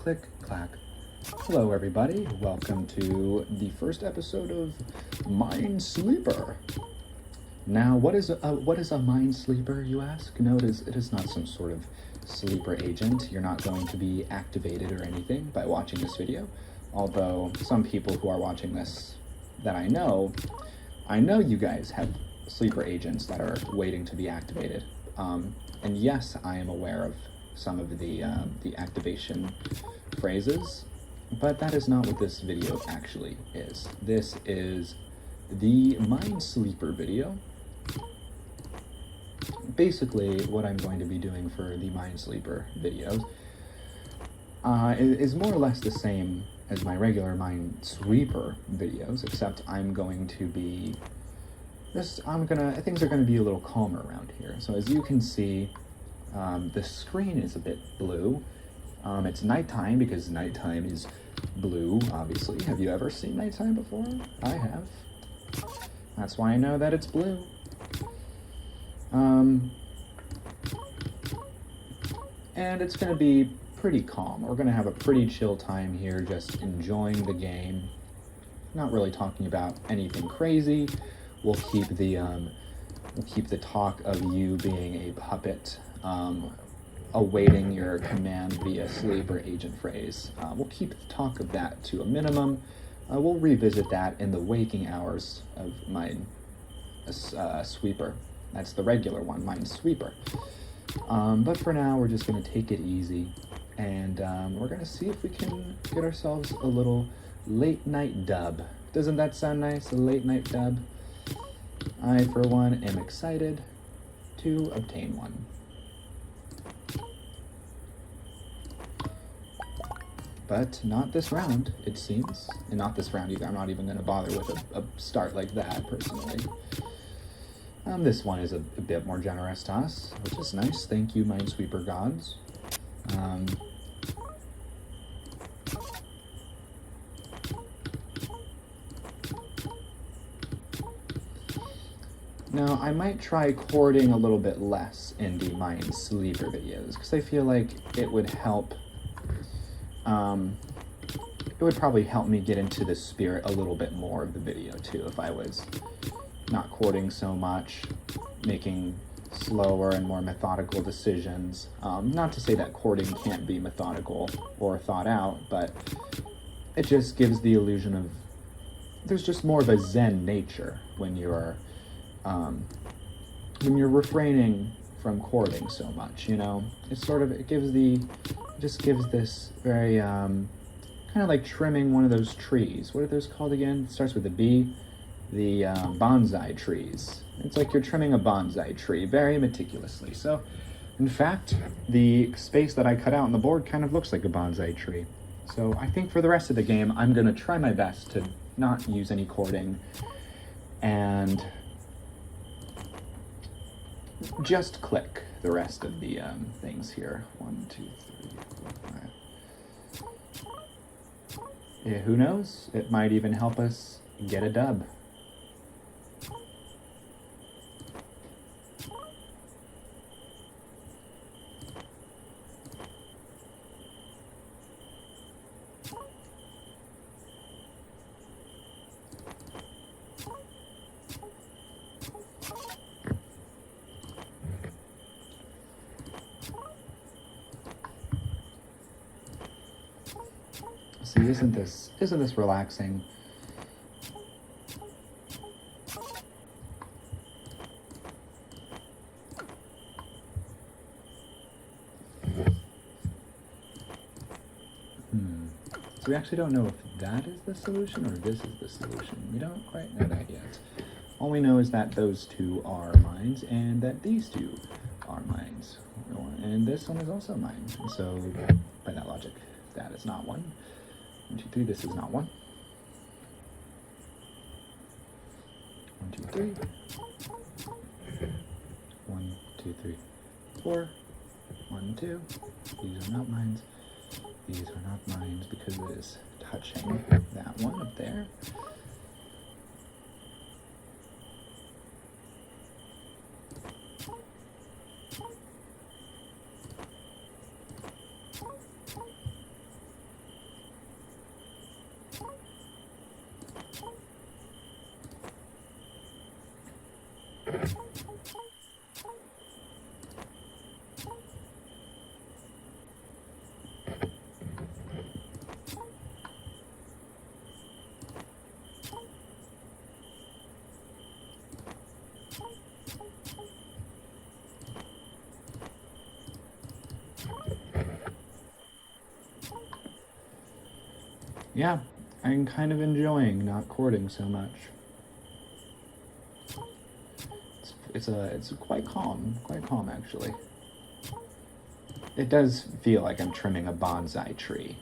click, clack. Hello everybody, welcome to the first episode of Minesleeper. Now, what is a Minesleeper, you ask? No, it is not some sort of sleeper agent. You're not going to be activated or anything by watching this video. Although, some people who are watching this that I know you guys have sleeper agents that are waiting to be activated. And yes, I am aware of some of the activation phrases, but that is not what this video actually is. This is the Minesleeper video. Basically, what I'm going to be doing for the Minesleeper videos is more or less the same as my regular Minesweeper videos, except I'm going to be things are going to be a little calmer around here. So as you can see, the screen is a bit blue. It's nighttime because nighttime is blue, obviously. Have you ever seen nighttime before? I have. That's why I know that it's blue. And it's going to be pretty calm. We're going to have a pretty chill time here, just enjoying the game. Not really talking about anything crazy. We'll keep the talk of you being a puppet, awaiting your command via sleeper agent phrase. We'll keep the talk of that to a minimum. We'll revisit that in the waking hours of Minesweeper. That's the regular one, Minesweeper. But for now, we're just going to take it easy, and we're going to see if we can get ourselves a little late night dub. Doesn't that sound nice, a late night dub? I, for one, am excited to obtain one. But not this round, it seems. And not this round either. I'm not even going to bother with a start like that, personally. This one is a bit more generous to us, which is nice. Thank you, Minesweeper gods. Now, I might try courting a little bit less in the Minesleeper videos, because I feel like it would help, it would probably help me get into the spirit a little bit more of the video, too, if I was not courting so much, making slower and more methodical decisions. Not to say that courting can't be methodical or thought out, but it just gives the illusion of, there's just more of a zen nature when you're refraining from courting so much, you know? It's sort of, it just gives this very, kind of like trimming one of those trees. What are those called again? It starts with a B. The bonsai trees. It's like you're trimming a bonsai tree very meticulously. So, in fact, the space that I cut out on the board kind of looks like a bonsai tree. So I think for the rest of the game, I'm going to try my best to not use any courting and just click the rest of the things here. 1, 2, 3, 4, 5. Yeah, who knows? It might even help us get a dub. See, isn't this relaxing? So we actually don't know if that is the solution or this is the solution. We don't quite know that yet. All we know is that those two are mines and that these two are mines. And this one is also mine. And so, by that logic, that is not one. 1, 2, 3, this is not one. 1, 2, 3. 1, 2, 3, 4. 1, 2. These are not mines. These are not mines because it is touching that one up there. Yeah, I'm kind of enjoying not courting so much. It's quite calm actually. It does feel like I'm trimming a bonsai tree.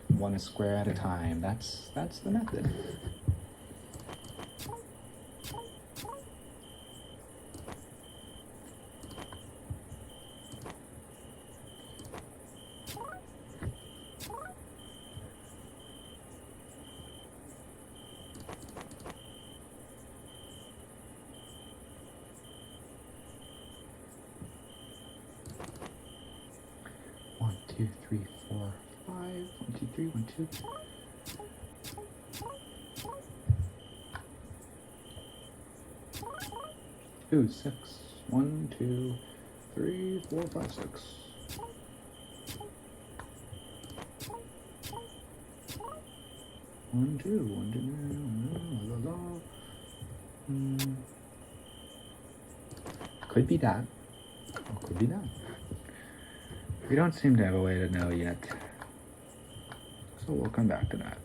One square at a time. That's the method. One, two, three, four, five. 1, 2, 3, 1, 2. Ooh, 6. 1, 2, 3, 4, 5, 6. One, two, one, two, la, la, la. Could be that. Or could be that. We don't seem to have a way to know yet. So we'll come back to that.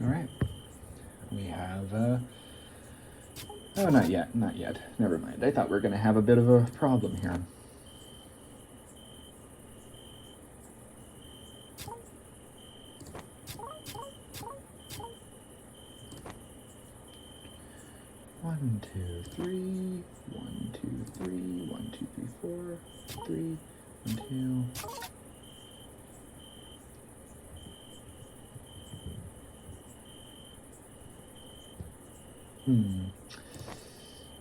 All right. We have, oh, not yet, not yet. Never mind. I thought we were going to have a bit of a problem here. One, two, three. 1, 2, 3. 1, 2, 3, 4. 3, 1, 2.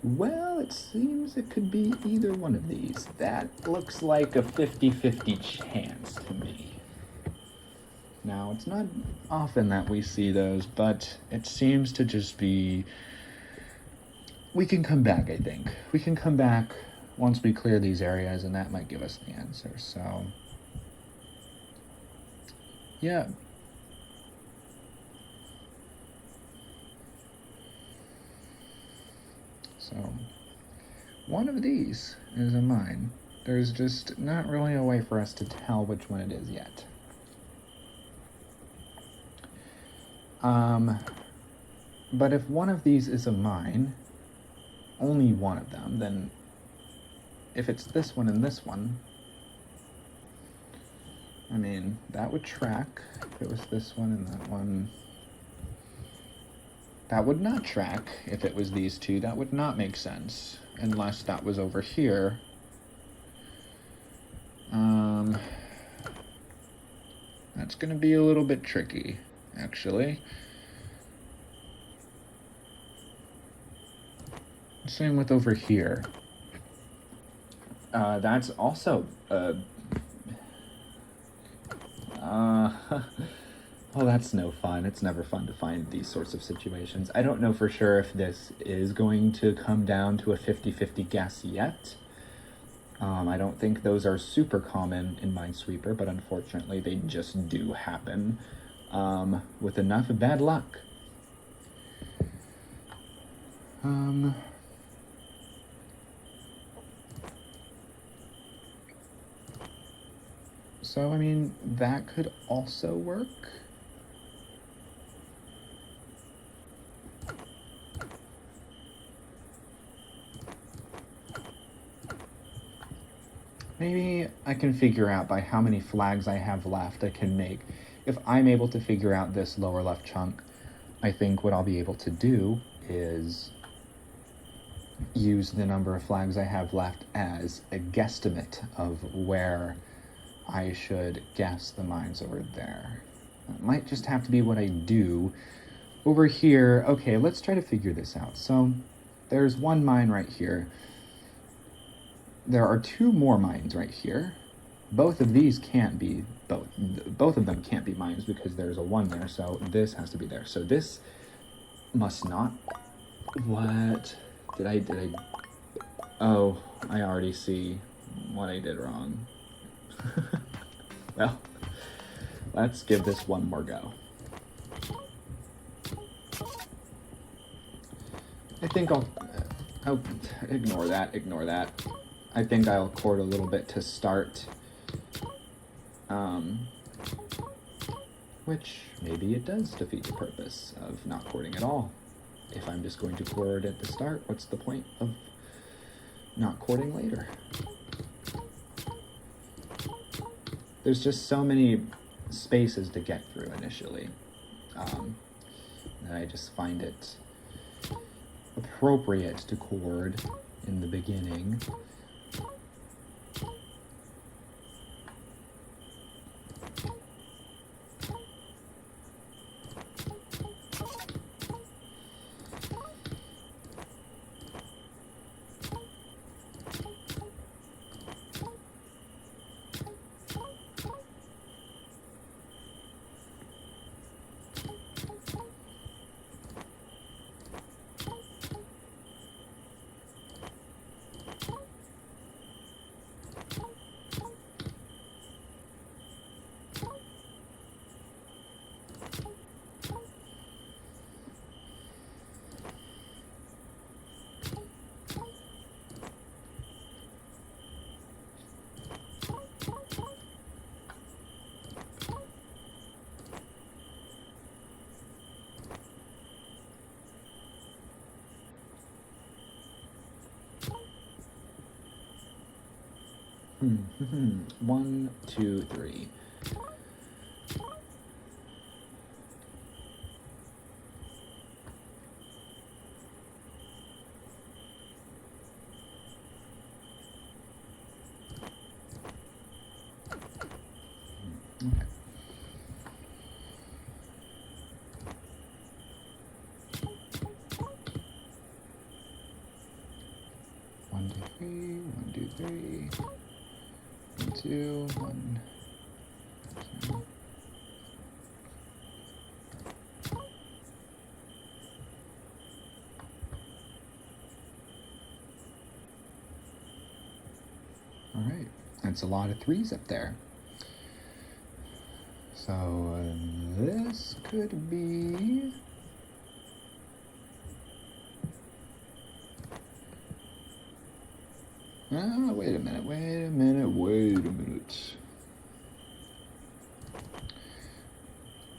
Well, it seems it could be either one of these. That looks like a 50-50 chance to me. Now, it's not often that we see those, but it seems to just be... We can come back, I think. We can come back once we clear these areas, and that might give us the answer, so... Yeah. So, one of these is a mine. There's just not really a way for us to tell which one it is yet. But if one of these is a mine, only one of them, then if it's this one and this one, I mean, that would track. If it was this one and that one, that would not track. If it was these two, that would not make sense, unless that was over here. That's gonna be a little bit tricky, actually. Same with over here. That's also, well, that's no fun. It's never fun to find these sorts of situations. I don't know for sure if this is going to come down to a 50-50 guess yet. I don't think those are super common in Minesweeper, but unfortunately they just do happen with enough bad luck. So, I mean, that could also work. Maybe I can figure out by how many flags I have left I can make. If I'm able to figure out this lower left chunk, I think what I'll be able to do is use the number of flags I have left as a guesstimate of where I should guess the mines over there. It might just have to be what I do. Over here, okay, let's try to figure this out. So there's one mine right here. There are 2 more mines right here. Both of these can't be, both of them can't be mines because there's a 1 there, so this has to be there. So this must not, what? Did I, oh, I already see what I did wrong. Well, let's give this one more go. I think I'll ignore that. I think I'll chord a little bit to start. Which maybe it does defeat the purpose of not chording at all. If I'm just going to chord at the start, what's the point of not chording later? There's just so many spaces to get through initially. And I just find it appropriate to chord in the beginning. One, two, three. Okay. One, two, three. One, two, three. 1, 2, 1, 2. All right, that's a lot of threes up there. So this could be wait a minute.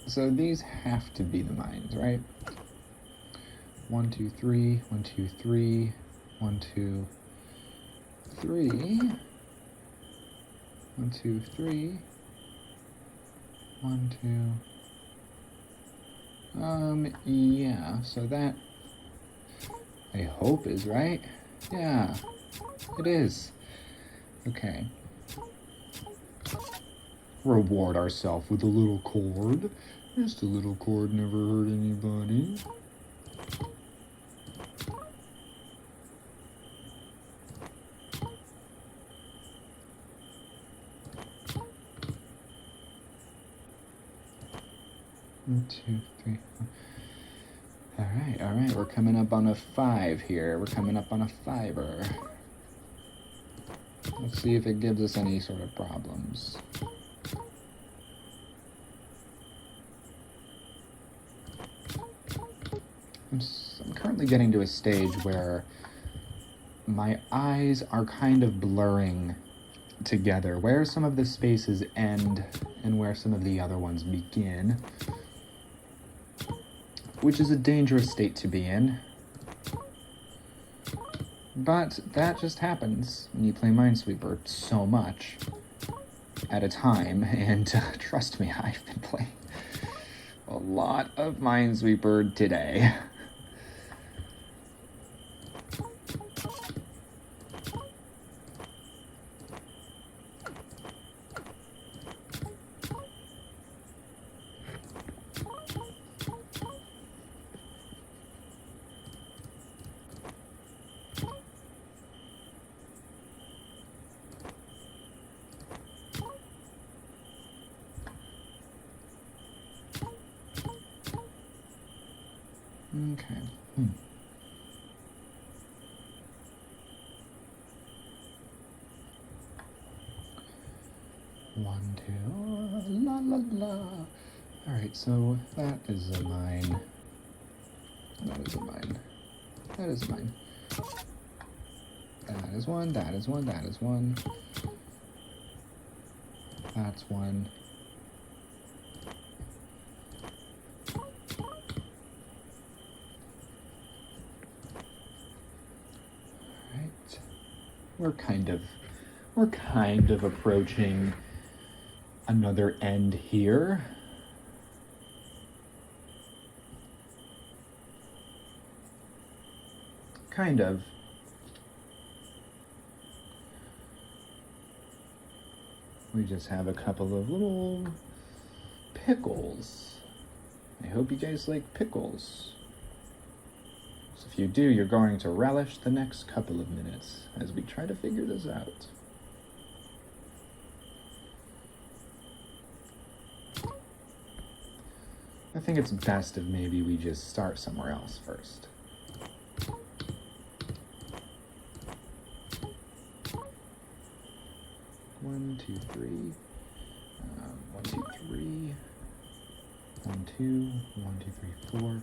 So these have to be the mines, right? 1, 2, 3, 1, 2, 3, 1, 2, 3, 1, 2, 3, 1, 2. Yeah, so that I hope is right. Yeah, it is. Okay. Reward ourselves with a little chord. Just a little chord, never hurt anybody. One, 2, 3, 4. All right, we're coming up on a 5 here. We're coming up on a fiver. Let's see if it gives us any sort of problems. I'm currently getting to a stage where my eyes are kind of blurring together, where some of the spaces end and where some of the other ones begin, which is a dangerous state to be in. But that just happens when you play Minesweeper so much at a time, and trust me, I've been playing a lot of Minesweeper today. Okay. 1, 2, la la la. Alright, so that is a mine. That is a mine. That is mine. That is one, that is one, that is one. That's one. Alright. We're kind of approaching another end here. Kind of. We just have a couple of little pickles. I hope you guys like pickles. So if you do, you're going to relish the next couple of minutes as we try to figure this out. I think it's best if maybe we just start somewhere else first. One, two, three. 1, 2, 3. 1, 2. 1, 2, 3, 4.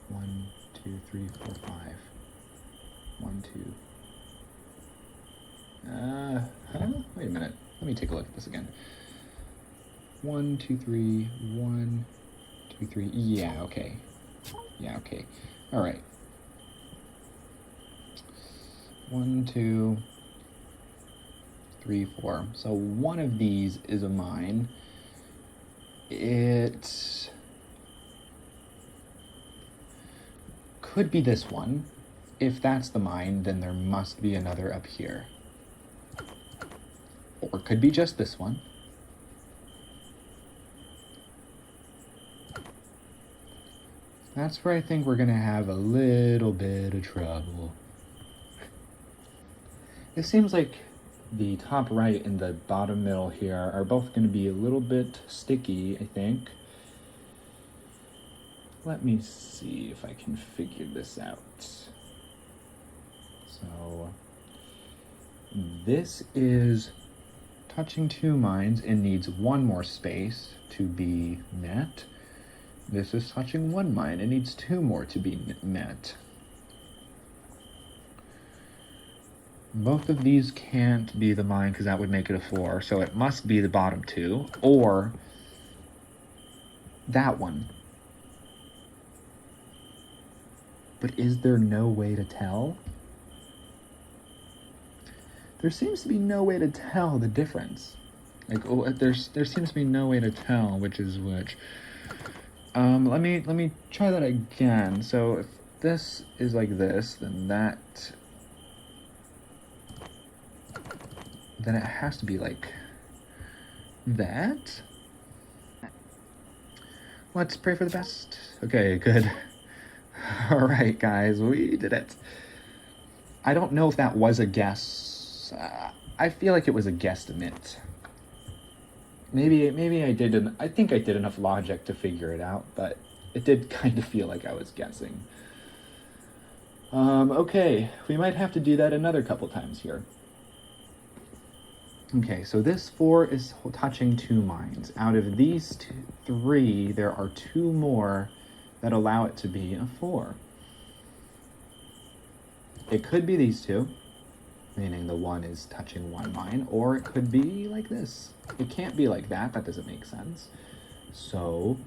1, 2, 3, 4, 5. 1, 2. Wait a minute. Let me take a look at this again. 1, 2, 3. 1, 2, 3. Yeah, okay. Yeah, okay. All right. 1, 2, 3, 4. So one of these is a mine. It could be this one. If that's the mine, then there must be another up here. Or it could be just this one. That's where I think we're gonna have a little bit of trouble. It seems like the top right and the bottom middle here are both going to be a little bit sticky, I think. Let me see if I can figure this out. So this is touching 2 mines and needs 1 more space to be met. This is touching 1 mine and needs 2 more to be met. Both of these can't be the mine because that would make it a 4, so it must be the bottom 2, or that one. But is there no way to tell? There seems to be no way to tell the difference. Like, there seems to be no way to tell which is which. Let me try that again. So if this is like this, then it has to be like that. Let's pray for the best. Okay, good. All right, guys, we did it. I don't know if that was a guess. I feel like it was a guesstimate. Maybe I think I did enough logic to figure it out, but it did kind of feel like I was guessing. Okay, we might have to do that another couple times here. Okay, so this 4 is touching 2 mines. Out of these 3, there are 2 more that allow it to be a 4. It could be these 2, meaning the 1 is touching 1 mine, or it could be like this. It can't be like that, that doesn't make sense. So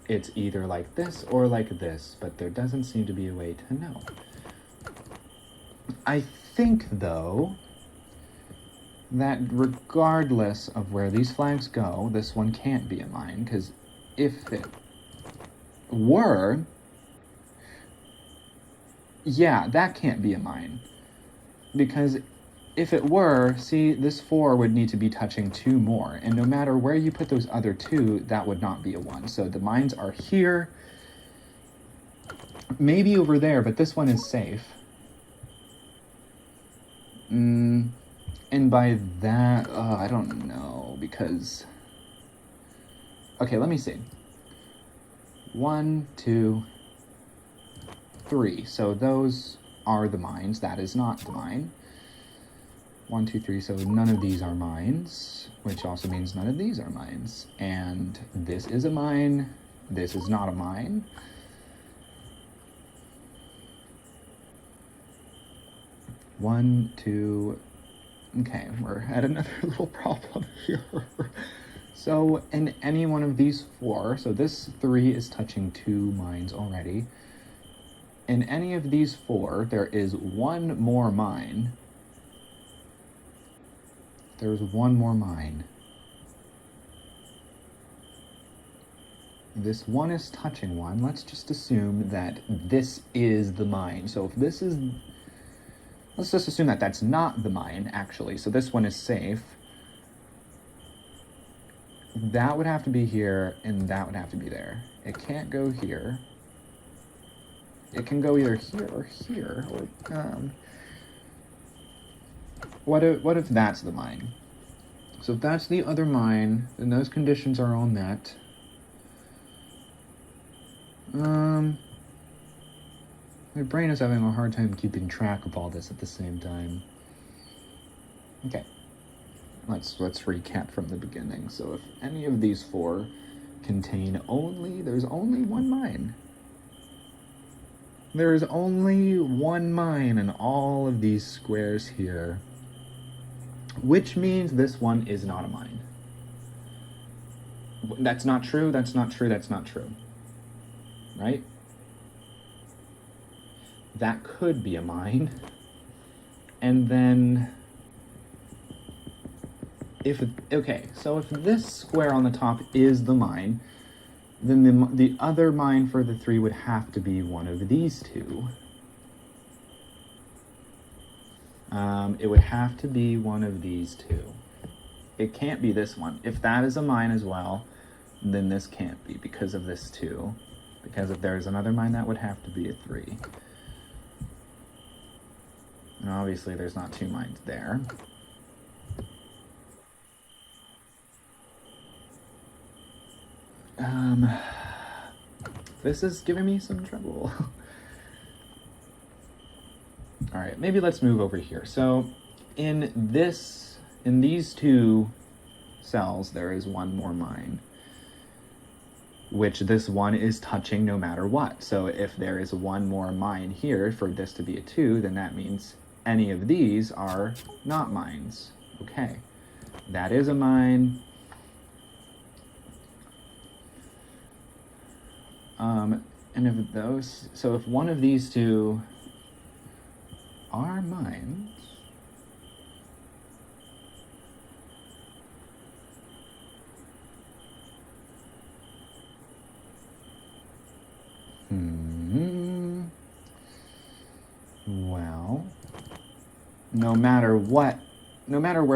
it's either like this or like this, but there doesn't seem to be a way to know. I think, though, that regardless of where these flags go, this one can't be a mine, because if it were, yeah, that can't be a mine. Because if it were, see, this 4 would need to be touching 2 more, and no matter where you put those other 2, that would not be a 1. So the mines are here, maybe over there, but this one is safe. And by that, I don't know, because... Okay, let me see. 1, 2, 3. So those are the mines. That is not the mine. 1, 2, 3, so none of these are mines, which also means none of these are mines. And this is a mine, this is not a mine. One, two, okay, we're at another little problem here. So in any one of these 4, so this 3 is touching 2 mines already. In any of these 4, there is one more mine. There's one more mine. This one is touching one. Let's just assume that this is the mine. So if this is... Let's just assume that that's not the mine, actually. So this one is safe. That would have to be here, and that would have to be there. It can't go here. It can go either here or here. Or, what if that's the mine? So if that's the other mine, then those conditions are all met. My brain is having a hard time keeping track of all this at the same time. Okay, let's recap from the beginning. So if any of these 4 contain there's only one mine. There is only one mine in all of these squares here, which means this one is not a mine. That's not true, that's not true, that's not true. Right? That could be a mine. And then okay, so if this square on the top is the mine, then the other mine for the 3 would have to be one of these 2. It would have to be one of these 2. It can't be this one. If that is a mine as well, then this can't be because of this 2. Because if there's another mine, that would have to be a 3. And obviously there's not 2 mines there. This is giving me some trouble. All right, maybe let's move over here. So in these 2 cells, there is one more mine, which this one is touching no matter what. So if there is one more mine here for this to be a 2, then that means any of these are not mines. Okay, that is a mine. And if those, so if one of these 2 are mines, well, no matter where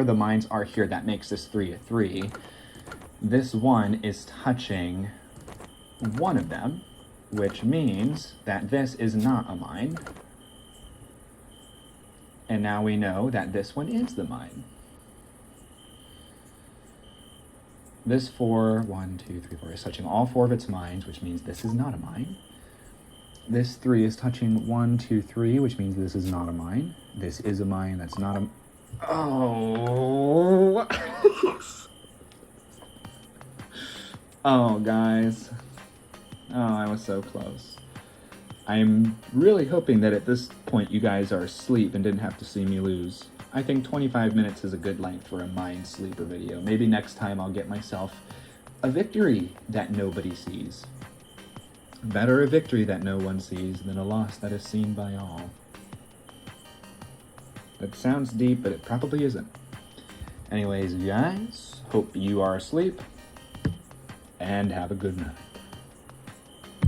the mines are here, that makes this 3 a 3. This one is touching one of them, which means that this is not a mine. And now we know that this one is the mine. This 4, 1, 2, 3, 4 is touching all 4 of its mines, which means this is not a mine. This 3 is touching 1, 2, 3, which means this is not a mine. This is a mine, that's not a... Oh! Oh, guys. Oh, I was so close. I'm really hoping that at this point you guys are asleep and didn't have to see me lose. I think 25 minutes is a good length for a Minesleeper video. Maybe next time I'll get myself a victory that nobody sees. Better a victory that no one sees than a loss that is seen by all. That sounds deep, but it probably isn't. Anyways, guys, hope you are asleep, and have a good night.